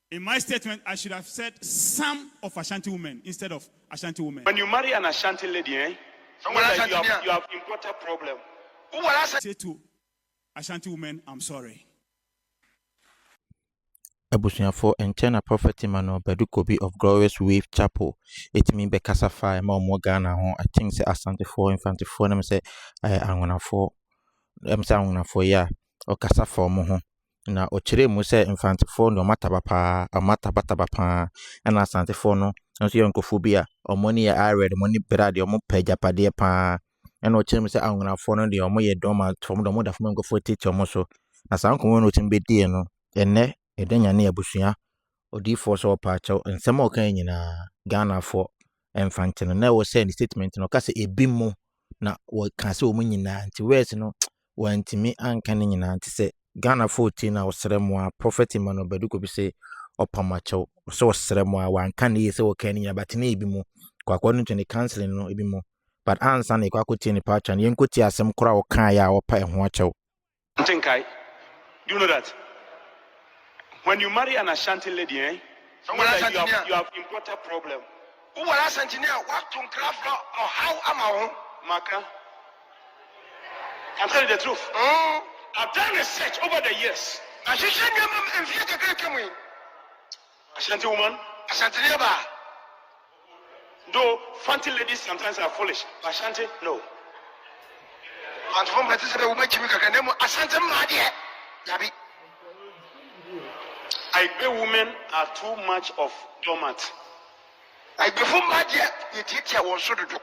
In my statement, I should have said some of Ashanti women instead of Ashanti women. When you marry an Ashanti lady, you have important problem. Say to Ashanti women, I'm sorry. Abusuafo enchena Prophet Badu Kobi of Glorious Wave Chapel. It mean be kasafai ma omo Ghana ho. I think say Asante for infante for them say angona for ya o kasafa omo ho. Na o chire mu say infante for no mataba pa pa na Asante for no nso ye nkofo bia omo ne ya ready money brade omo pejapade pa na o chire mu say angona for no de omo ye doma from do mo da fo nkofo teach omo so na sanko no timbe die no enne edanya ne abusua odifo so pacho nsema okan nyina Ghana for enfantino na wo say ni statement no ka say ebimo na wo ka say omu nyina nti wes no wantimi anka ne nyina nti say Ghana 14 na osremu a Prophet Badu Kobi say opamacho so osremu a wanka ne say wo kan nyina but na ebimo kwakwa no tuni canceling no ebimo but answer na kwakoti ni pacho na yenkoti asem kora wo kan ya wo pa ho acho. Ntinkai, do you know that when you marry an Ashanti lady, you have important problem. Who will Ashanti now? What to craft or how am I? Maka, I'm telling you the truth. I've done research over the years. Ashanti woman, Ashanti neighbor. Though fancy ladies sometimes are foolish, but Ashanti, no. And from Ashanti, I bet women are too much of dormant. I before my dear, you teacher was so to do.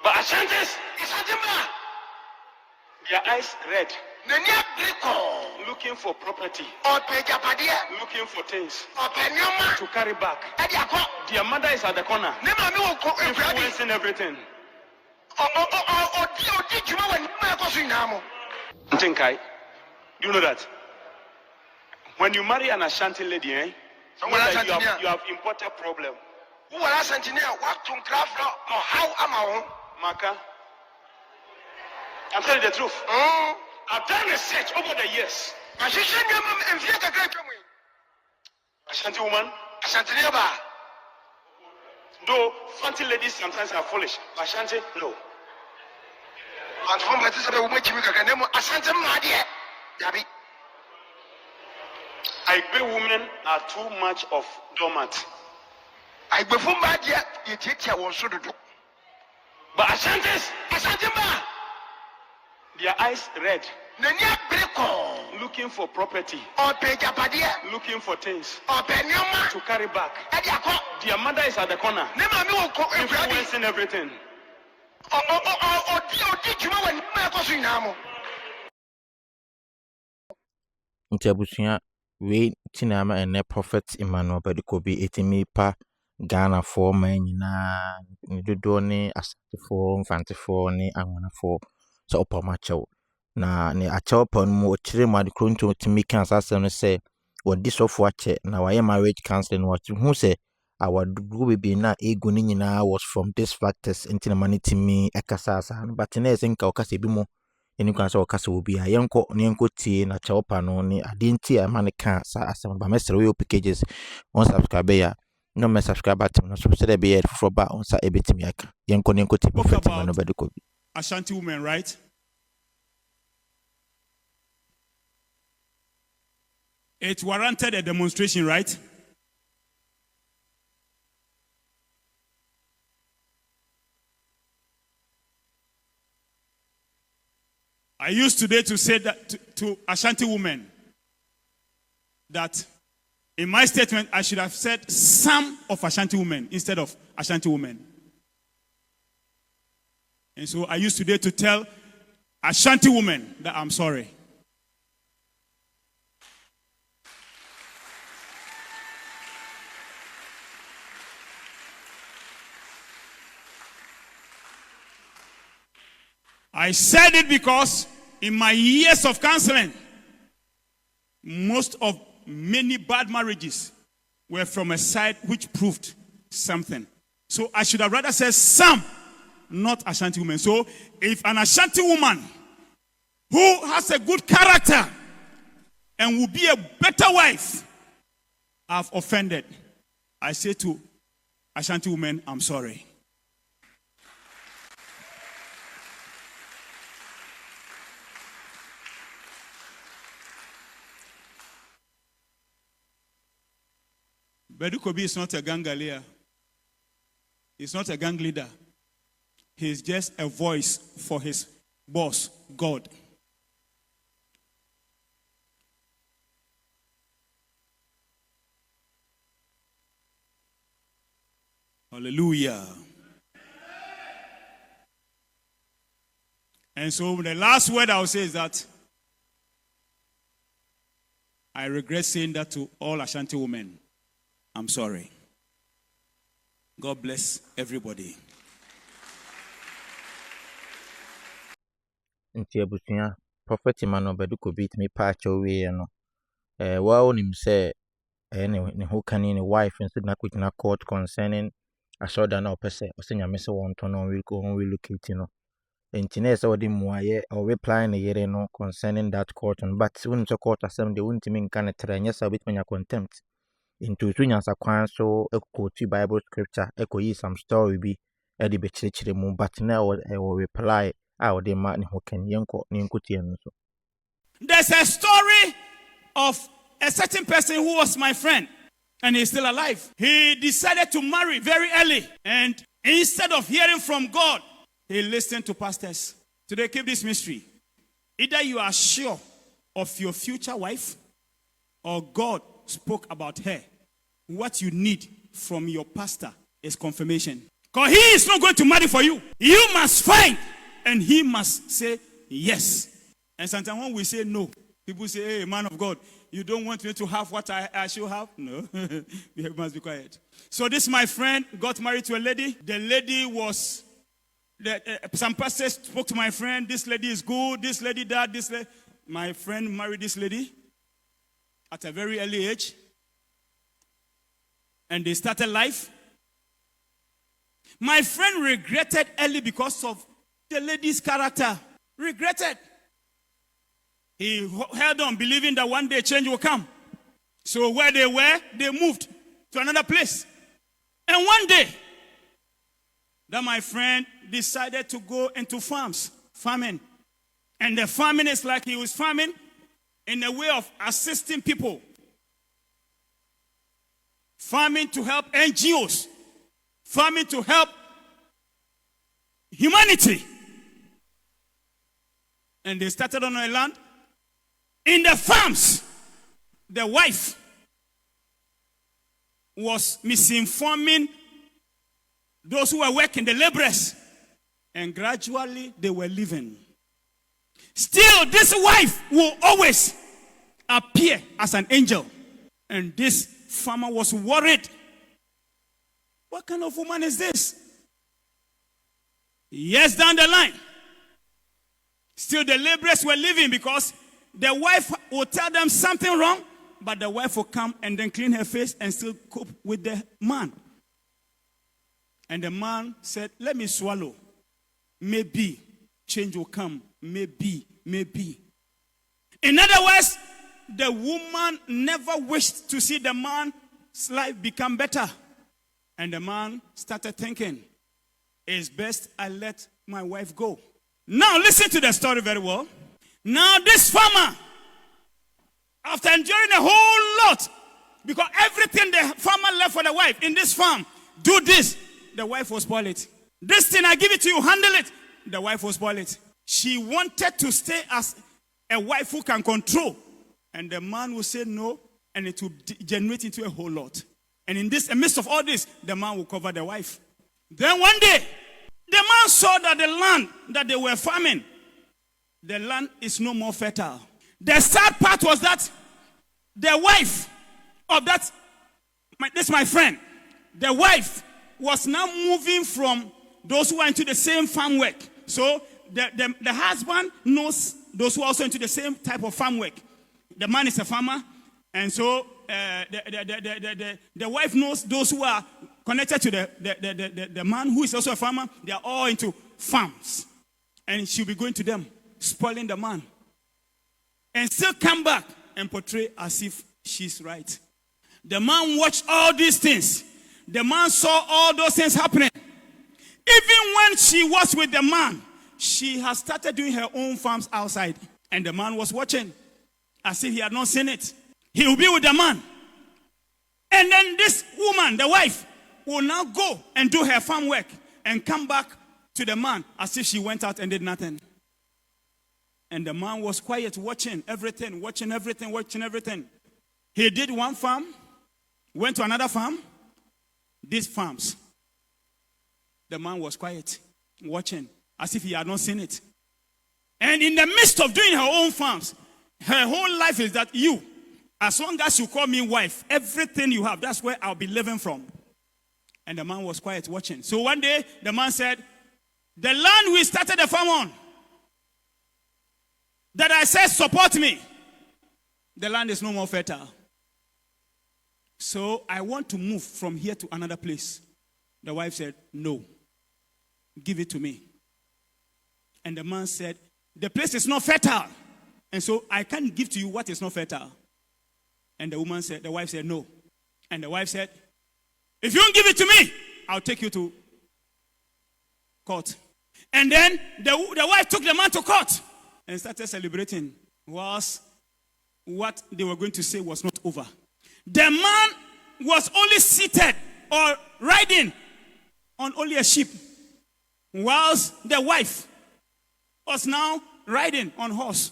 But Ashantis, their eyes red. Looking for property. Looking for things. To carry back. Their mother is at the corner. Influencing everything. Ntinkai, do you know that? When you marry an Ashanti lady, you have important problem. Who will Ashanti now? What to craft or how am I? Maka, I'm telling you the truth. I've done research over the years. Ashanti woman, Ashanti neighbor. Though fancy ladies sometimes are foolish, but Ashanti, no. And from Ashanti, I bet women are too much of dormant. I before my dear, you teacher was so to do. But Ashantis, their eyes red. Looking for property. Looking for things. To carry back. Their mother is at the corner. Influencing everything. Ntiabusuya we tinama ene Prophet Badu Kobi etimi pa Ghana for man nyina dodo ne Asante for infante for ne angona for so opamacho na ne acho pon mu ochire mu adekronto timi kan asase no say wodi sofo ache na waye marriage counseling what who say our baby na ego ni nyina was from this factors into money timi ekasa asa but na esenka okasa bi mu eni kan so okasa obi a yenko tie na chopa no ni adenti a man ka sa asem ba mesere we packages on subscribe ya no me subscribe button no so say be for ba on sa ebetimi aka yenko tie Prophet Badu Kobi Ashanti women, right? It warranted a demonstration, right? I used today to say that to Ashanti women that in my statement I should have said some of Ashanti women instead of Ashanti women. And so I used today to tell Ashanti women that I'm sorry. I said it because in my years of counseling, many bad marriages were from a side which proved something. So I should have rather said some, not Ashanti women. So if an Ashanti woman who has a good character and will be a better wife I've offended, I say to Ashanti women, I'm sorry. Badu Kobi is not a gang leader. He's not a gang leader. He's just a voice for his boss, God. Hallelujah. And so the last word I will say is that I regret saying that to all Ashanti women. I'm sorry. God bless everybody. Nti abusua Prophet Badu Kobi me pacha we no wa onim say ne ho kani ne wife nso na kwina court concerning ashoda na opese osenya se won to no we go relocate no nti na say odi muaye or reply ne yere no concerning that court but when the court asem de untimi nka ne trenye sa bit menya contempt into tunyansa kwan so ekoti Bible scripture ekoyi some story bi e de be chire mu but na reply there's a story of a certain person who was my friend and he's still alive. He decided to marry very early, and instead of hearing from God, he listened to pastors. Today, keep this mystery. Either you are sure of your future wife or God spoke about her. What you need from your pastor is confirmation. Because he is not going to marry for you. You must find. And he must say yes. And sometimes when we say no, people say, hey, man of God, you don't want me to have what I should have? No. You must be quiet. So this, my friend, got married to a lady. The lady was, some pastors spoke to my friend, this lady is good, this lady that, this lady. My friend married this lady at a very early age. And they started life. My friend regretted early because of the lady's character. Regretted. He held on, believing that one day change will come. So where they were, they moved to another place. And one day, that my friend decided to go into farming. And the farming is like he was farming in a way of assisting people. Farming to help NGOs. Farming to help humanity. And they started on a land. In the farms, the wife was misinforming those who were working, the laborers. And gradually they were leaving. Still, this wife will always appear as an angel. And this farmer was worried. What kind of woman is this? Years down the line, still the laborers were leaving because the wife would tell them something wrong, but the wife would come and then clean her face and still cope with the man. And the man said, let me swallow. Maybe change will come. Maybe. In other words, the woman never wished to see the man's life become better. And the man started thinking, it's best I let my wife go. Now listen to the story very well. Now this farmer, after enduring a whole lot, because everything the farmer left for the wife in this farm, do this, the wife will spoil it. This thing I give it to you, handle it, the wife will spoil it. She wanted to stay as a wife who can control. And the man will say no, and it will generate into a whole lot. And in the midst of all this, the man will cover the wife. Then one day, the man saw that the land that they were farming, the land is no more fertile. The sad part was that the wife of my friend, the wife was now moving from those who are into the same farm work. So the husband knows those who are also into the same type of farm work. The man is a farmer, and so the wife knows those who are connected to the man who is also a farmer. They are all into farms. And she'll be going to them, spoiling the man. And still come back and portray as if she's right. The man watched all these things. The man saw all those things happening. Even when she was with the man, she had started doing her own farms outside. And the man was watching as if he had not seen it. He will be with the man. And then this woman, the wife, will now go and do her farm work and come back to the man as if she went out and did nothing. And the man was quiet, watching everything. He did one farm, went to another farm, these farms. The man was quiet, watching, as if he had not seen it. And in the midst of doing her own farms, her whole life is that you, as long as you call me wife, everything you have, that's where I'll be living from. And the man was quiet, watching. So one day, the man said, the land we started the farm on, that I said support me, the land is no more fertile. So I want to move from here to another place. The wife said, no, give it to me. And the man said, the place is not fertile, and so I can't give to you what is not fertile. And the wife said, no. And the wife said, if you don't give it to me, I'll take you to court. And then the wife took the man to court and started celebrating whilst what they were going to say was not over. The man was only seated or riding on only a sheep, whilst the wife was now riding on horse.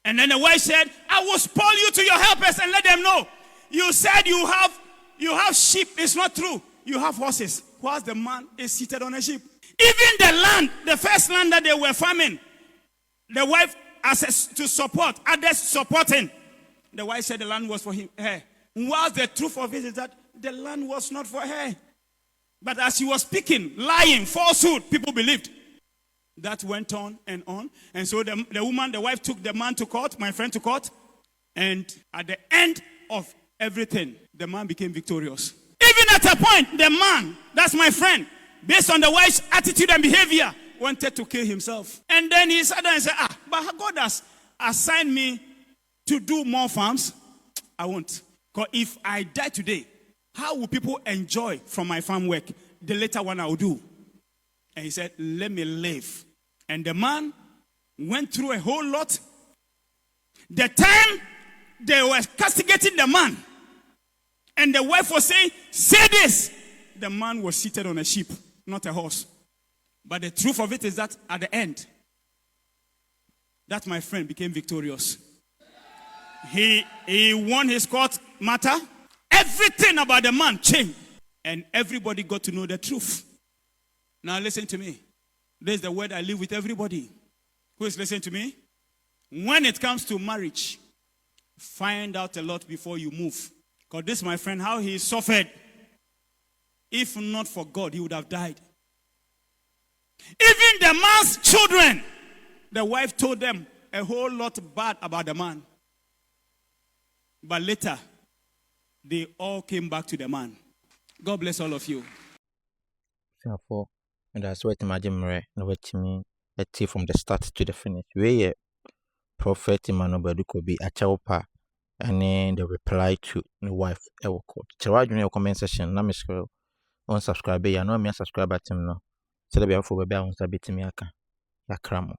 And then the wife said, I will spoil you to your helpers and let them know. You said you have sheep. It's not true. You have horses. Whilst the man is seated on a sheep. Even the land, the first land that they were farming, the wife asked to support, others supporting. The wife said the land was for her. Whilst the truth of it is that the land was not for her. But as she was speaking, lying, falsehood, people believed. That went on. And so the wife took the man to court, my friend to court. And at the end of everything, the man became victorious. Even at a point, the man, that's my friend, based on the wife's attitude and behavior, wanted to kill himself. And then he sat down and said, but God has assigned me to do more farms. I won't. Because if I die today, how will people enjoy from my farm work? The later one I will do. And he said, let me live. And the man went through a whole lot. The time they were castigating the man, and the wife was saying, say this. The man was seated on a sheep, not a horse. But the truth of it is that at the end, that my friend became victorious. He won his court matter. Everything about the man changed. And everybody got to know the truth. Now listen to me. This is the word I live with everybody who is listening to me. When it comes to marriage, find out a lot before you move. Because this, my friend, how he suffered. If not for God, he would have died. Even the man's children, the wife told them a whole lot bad about the man. But later, they all came back to the man. God bless all of you. And that's what imagine me from the start to the finish. We Prophet Badu Kobi Achaupa and then the reply to the wife ever called. Chawaj in your comment section, na scroll on subscribe. I know me subscribe at him no. So the be for baby on sabiti me aka. Ya kramo.